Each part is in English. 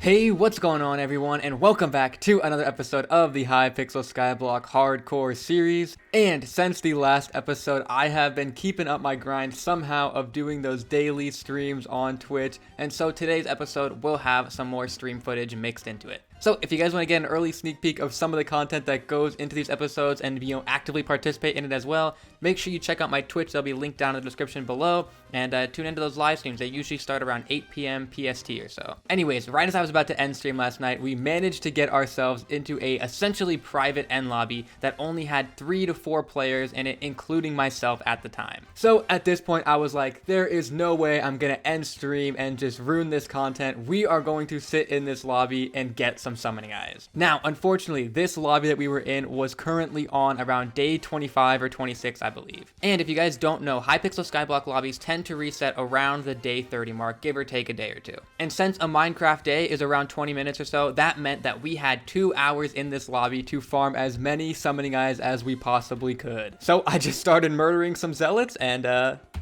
Hey, what's going on everyone, and welcome back to another episode of the Hypixel Skyblock Hardcore series. And since the last episode, I have been keeping up my grind somehow of doing those daily streams on Twitch, and so today's episode will have some more stream footage mixed into it. So if you guys want to get an early sneak peek of some of the content that goes into these episodes and actively participate in it as well, make sure you check out my Twitch. They'll be linked down in the description below, and tune into those live streams. They usually start around 8 p.m. PST or so. Anyways, right as I was about to end stream last night, we managed to get ourselves into a essentially private end lobby that only had 3 to 4 players in it, including myself at the time. So at this point, I was like, there is no way I'm gonna end stream and just ruin this content. We are going to sit in this lobby and get some summoning eyes. Now, unfortunately, this lobby that we were in was currently on around day 25 or 26, I believe. And if you guys don't know, Hypixel Skyblock lobbies tend to reset around the day 30 mark, give or take a day or two. And since a Minecraft day is around 20 minutes or so, that meant that we had 2 hours in this lobby to farm as many summoning eyes as we possibly could. So I just started murdering some zealots, and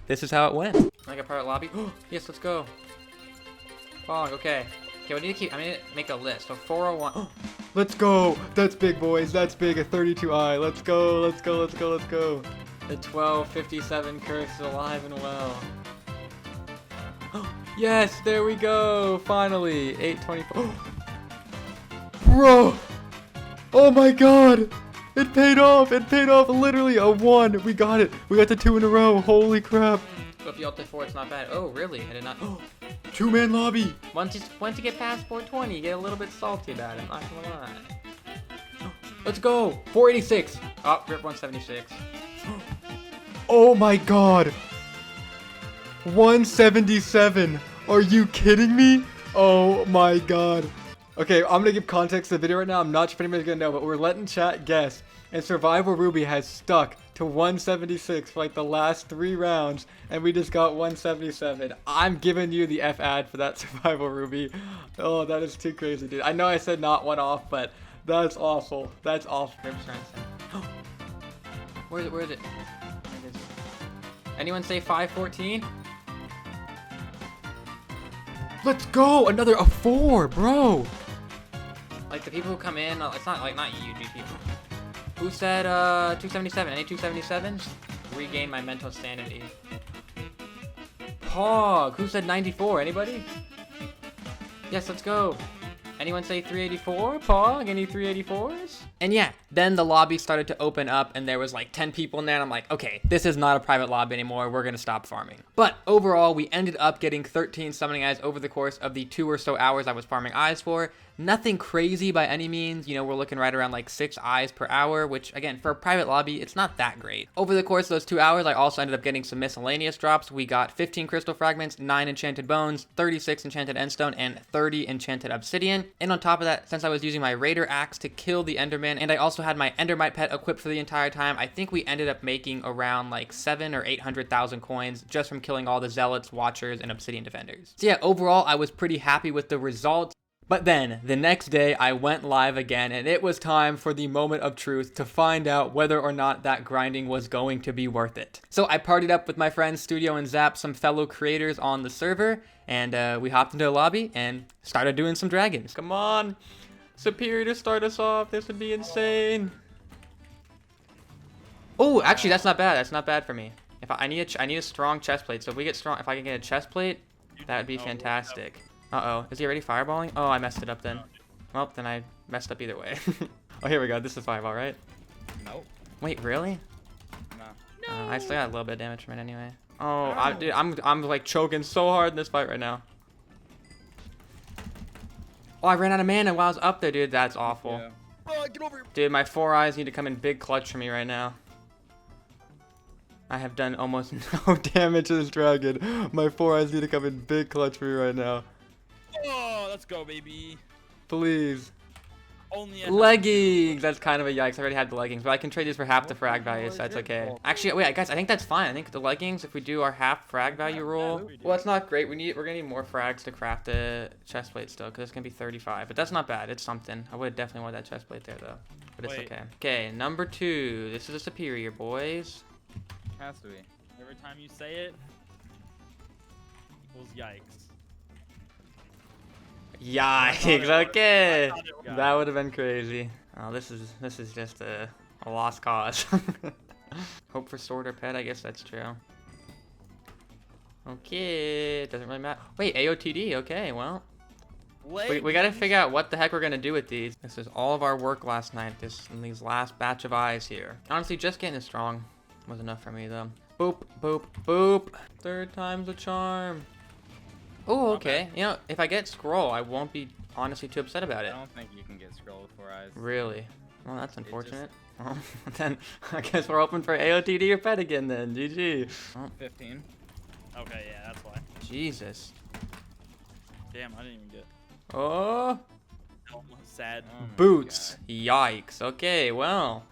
this is how it went. Like a private lobby? Yes, let's go. Oh, okay. Okay, we need to make a list. So 401. Let's go. That's big, boys. That's big. A 32i. Let's go. Let's go. Let's go. Let's go. The 1257 curse is alive and well. Yes, there we go. Finally. 824. Bro. Oh my god. It paid off. It paid off. Literally a 1. We got it. We got the 2 in a row. Holy crap. So if you ulted 4, it's not bad. Oh, really? I did not. 2-man lobby. Once you get past 420, you get a little bit salty about it. Not gonna lie. Let's go. 486. Oh, rip 176. Oh my god. 177. Are you kidding me? Oh my god. Okay, I'm gonna give context to the video right now. I'm not sure if anybody's gonna know, but we're letting chat guess. And Survival Ruby has stuck to 176 for like the last 3 rounds, and we just got 177. I'm giving you the F ad for that Survival Ruby. Oh, that is too crazy, dude. I know I said not one off, but that's awful. That's awful. Where is it? Where is it? Anyone say 514? Let's go! Another a 4, bro! Like the people who come in, it's not like not you, GP. Who said 277? Any 277s? Regain my mental sanity. Pog! Who said 94? Anybody? Yes, let's go. Anyone say 384? Pog? Any 384s? And yeah, then the lobby started to open up and there was like 10 people in there, and I'm like, okay, this is not a private lobby anymore. We're gonna stop farming. But overall, we ended up getting 13 summoning eyes over the course of the 2 or so hours I was farming eyes for. Nothing crazy by any means. You know, we're looking right around like 6 eyes per hour, which again, for a private lobby, it's not that great. Over the course of those 2 hours, I also ended up getting some miscellaneous drops. We got 15 crystal fragments, 9 enchanted bones, 36 enchanted endstone, and 30 enchanted obsidian. And on top of that, since I was using my raider axe to kill the enderman, and I also had my endermite pet equipped for the entire time, I think we ended up making around like 700,000 or 800,000 coins just from killing all the zealots, watchers, and obsidian defenders. So yeah, overall, I was pretty happy with the results. But then, the next day, I went live again, and it was time for the moment of truth to find out whether or not that grinding was going to be worth it. So I partied up with my friends Studio and Zap, some fellow creators on the server, and we hopped into a lobby and started doing some dragons. Come on! Superior to start us off, this would be insane! Oh, actually, that's not bad. That's not bad for me. If I need a strong chest plate, so if we get strong, if I can get a chest plate, that would be fantastic. Uh-oh. Is he already fireballing? Oh, I messed it up then. Well, then I messed up either way. Oh, here we go. This is fireball, right? Nope. Wait, really? No. I still got a little bit of damage from it anyway. Oh, dude, I'm like choking so hard in this fight right now. Oh, I ran out of mana while I was up there, dude. That's awful. Yeah. Oh, get over here. Dude, my 4 eyes need to come in big clutch for me right now. I have done almost no damage to this dragon. My 4 eyes need to come in big clutch for me right now. Oh, let's go, baby. Please. Only Leggings! That's kind of a yikes. I already had the leggings, but I can trade these for half the frag value, so that's okay. Actually, wait, guys, I think that's fine. I think the leggings, if we do our half frag value rule, well, it's not great. We're gonna need more frags to craft the chest plate still, because it's gonna be 35. But that's not bad. It's something. I would definitely want that chest plate there, though. But it's okay. Okay, number 2. This is a superior, boys. Has to be. Every time you say it, equals yikes. Yikes, okay. I thought it would. That would have been crazy. Oh, this is just a lost cause. Hope for sword or pet, I guess that's true. Okay, it doesn't really matter. Wait, AOTD, okay, well. We gotta figure out what the heck we're gonna do with these. This is all of our work last night, these last batch of eyes here. Honestly, just getting it strong was enough for me though. Boop, boop, boop. 3rd time's a charm. Oh, okay. You know, if I get scroll, I won't be honestly too upset about I it. don't think you can get scroll with 4 eyes. Really? Well, that's unfortunate. Well, then I guess we're hoping for AOTD or pet again then. GG. Oh, 15. Okay, yeah, that's why. Jesus. Damn, I didn't even get. Oh. Oh, sad. Oh my Boots. God. Yikes. Okay, well.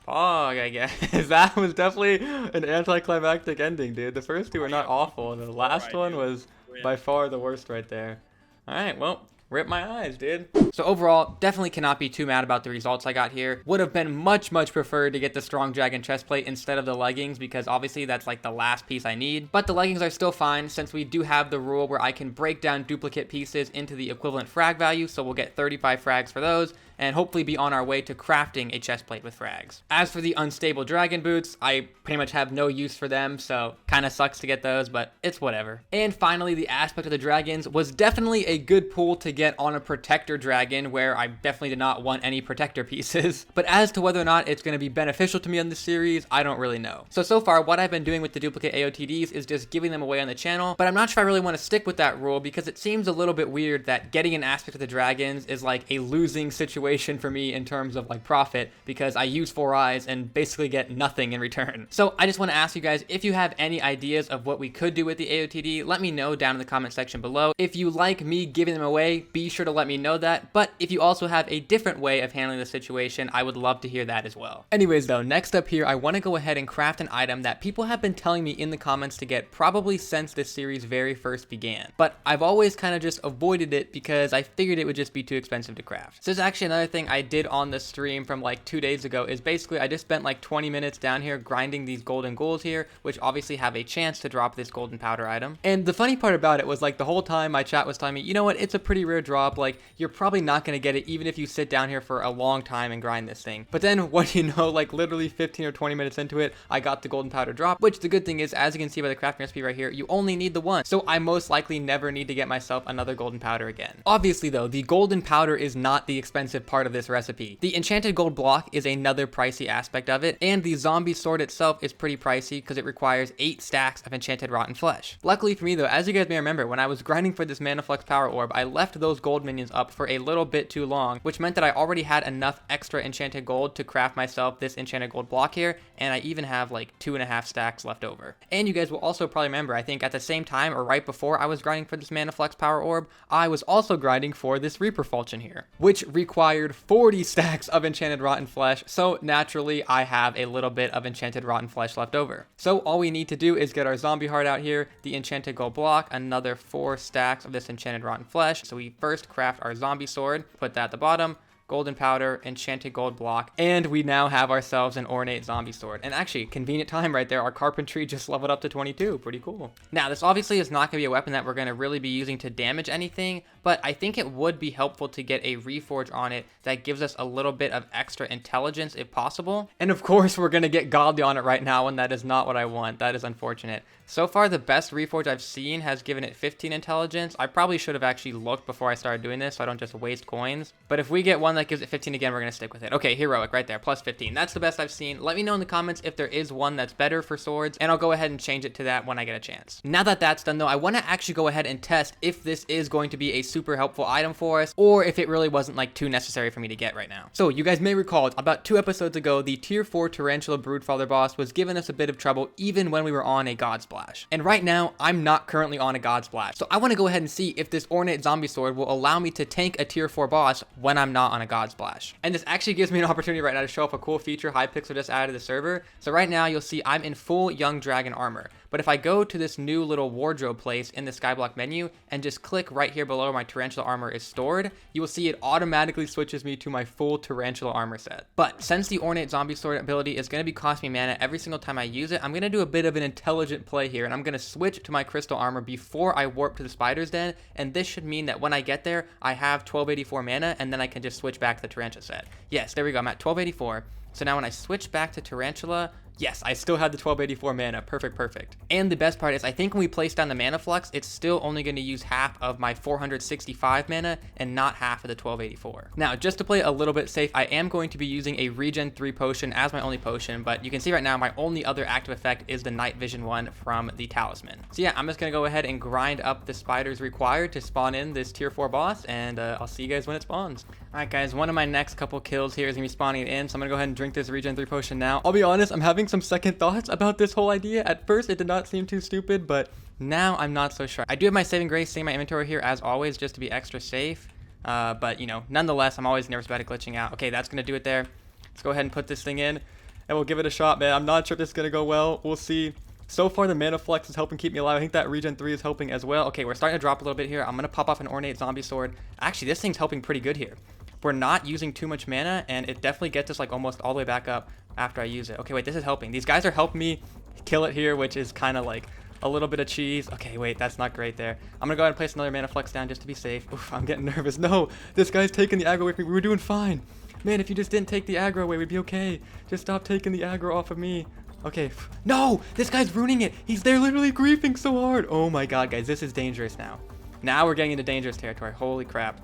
Fog, I guess. That was definitely an anticlimactic ending, dude. The first 2 were not awful. The last one was by far the worst right there. Alright, well, rip my eyes, dude. So overall, definitely cannot be too mad about the results I got here. Would have been much preferred to get the Strong Dragon chestplate instead of the leggings, because obviously that's like the last piece I need. But the leggings are still fine, since we do have the rule where I can break down duplicate pieces into the equivalent frag value, so we'll get 35 frags for those, and hopefully be on our way to crafting a chestplate with frags. As for the unstable dragon boots, I pretty much have no use for them, so kind of sucks to get those, but it's whatever. And finally, the aspect of the dragons was definitely a good pull to get on a protector dragon, where I definitely did not want any protector pieces. But as to whether or not it's going to be beneficial to me on this series, I don't really know. So far, what I've been doing with the duplicate AOTDs is just giving them away on the channel, but I'm not sure I really want to stick with that rule, because it seems a little bit weird that getting an aspect of the dragons is like a losing situation for me in terms of like profit, because I use 4 eyes and basically get nothing in return. So I just want to ask you guys, if you have any ideas of what we could do with the AOTD, let me know down in the comment section below. If you like me giving them away, be sure to let me know that. But if you also have a different way of handling the situation, I would love to hear that as well. Anyways though, next up here, I want to go ahead and craft an item that people have been telling me in the comments to get probably since this series very first began. But I've always kind of just avoided it because I figured it would just be too expensive to craft. So there's actually another thing I did on the stream from like 2 days ago, is basically I just spent like 20 minutes down here grinding these golden ghouls here, which obviously have a chance to drop this golden powder item. And the funny part about it was, like, the whole time my chat was telling me, you know what, it's a pretty rare drop, like you're probably not going to get it even if you sit down here for a long time and grind this thing. But then what do you know, like literally 15 or 20 minutes into it, I got the golden powder drop, which the good thing is, as you can see by the crafting recipe right here, you only need the one. So I most likely never need to get myself another golden powder again. Obviously though, the golden powder is not the expensive part of this recipe. The enchanted gold block is another pricey aspect of it, and the zombie sword itself is pretty pricey because it requires 8 stacks of enchanted rotten flesh. Luckily for me though, as you guys may remember, when I was grinding for this mana flux power orb, I left those gold minions up for a little bit too long, which meant that I already had enough extra enchanted gold to craft myself this enchanted gold block here, and I even have like 2.5 stacks left over. And you guys will also probably remember, I think at the same time or right before I was grinding for this mana flux power orb, I was also grinding for this Reaper Falchion here, which required 40 stacks of enchanted rotten flesh, so naturally I have a little bit of enchanted rotten flesh left over. So all we need to do is get our zombie heart out here, the enchanted gold block, another 4 stacks of this enchanted rotten flesh. So we first craft our zombie sword, put that at the bottom, golden powder, enchanted gold block, and we now have ourselves an ornate zombie sword. And actually, convenient time right there, our carpentry just leveled up to 22, pretty cool. Now, this obviously is not gonna be a weapon that we're gonna really be using to damage anything, but I think it would be helpful to get a reforge on it that gives us a little bit of extra intelligence if possible. And of course, we're gonna get godly on it right now, and that is not what I want. That is unfortunate. So far, the best reforge I've seen has given it 15 intelligence. I probably should have actually looked before I started doing this so I don't just waste coins. But if we get one that gives it 15 again, we're gonna stick with it. Okay, heroic right there, plus 15. That's the best I've seen. Let me know in the comments if there is one that's better for swords, and I'll go ahead and change it to that when I get a chance. Now that that's done though, I wanna actually go ahead and test if this is going to be a super helpful item for us, or if it really wasn't like too necessary for me to get right now. So you guys may recall, about 2 episodes ago, the tier 4 Tarantula Broodfather boss was giving us a bit of trouble even when we were on a God Splash. And right now, I'm not currently on a God Splash. So I wanna go ahead and see if this ornate zombie sword will allow me to tank a tier 4 boss when I'm not on a God Splash. And this actually gives me an opportunity right now to show off a cool feature Hypixel just added to the server. So right now, you'll see I'm in full young dragon armor. But if I go to this new little wardrobe place in the Skyblock menu and just click right here below where my Tarantula armor is stored, you will see it automatically switches me to my full Tarantula armor set. But since the Ornate Zombie Sword ability is going to be costing me mana every single time I use it, I'm going to do a bit of an intelligent play here, and I'm going to switch to my crystal armor before I warp to the Spider's Den, and this should mean that when I get there, I have 1284 mana, and then I can just switch back to the Tarantula set. Yes, there we go, I'm at 1284. So now when I switch back to Tarantula, yes, I still had the 1284 mana. Perfect. And the best part is I think when we place down the mana flux, it's still only going to use half of my 465 mana and not half of the 1284. Now, just to play a little bit safe, I am going to be using a Regen 3 potion as my only potion, but you can see right now my only other active effect is the Night Vision one from the Talisman. So yeah, I'm just going to go ahead and grind up the spiders required to spawn in this tier 4 boss, and I'll see you guys when it spawns. Alright guys, one of my next couple kills here is going to be spawning in, so I'm going to go ahead and drink this Regen 3 potion now. I'll be honest, I'm having some second thoughts about this whole idea. At first, it did not seem too stupid, but now I'm not so sure. I do have my Saving Grace in my inventory here as always, just to be extra safe. But, you know, nonetheless, I'm always nervous about it glitching out. Okay, that's going to do it there. Let's go ahead and put this thing in, and we'll give it a shot, man. I'm not sure if this is going to go well. We'll see. So far, the Mana Flux is helping keep me alive. I think that Regen 3 is helping as well. Okay, we're starting to drop a little bit here. I'm going to pop off an Ornate Zombie Sword. Actually, this thing's helping pretty good here. We're not using too much mana, and it definitely gets us like almost all the way back up after I use it. Okay, wait, this is helping. These guys are helping me kill it here, which is kind of like a little bit of cheese. Okay, wait, that's not great there. I'm going to go ahead and place another Mana Flux down just to be safe. Oof, I'm getting nervous. No, this guy's taking the aggro away from me. We were doing fine. Man, if you just didn't take the aggro away, we'd be okay. Just stop taking the aggro off of me. Okay, no, this guy's ruining it. They're literally griefing so hard. Oh my god, guys, this is dangerous now. Now we're getting into dangerous territory. Holy crap.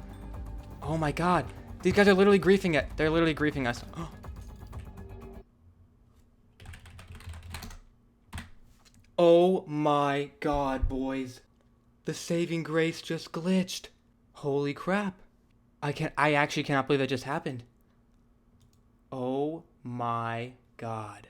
Oh my god. These guys are literally griefing it. They're literally griefing us. Oh my god, boys. The Saving Grace just glitched. Holy crap. I actually cannot believe that just happened. Oh my god.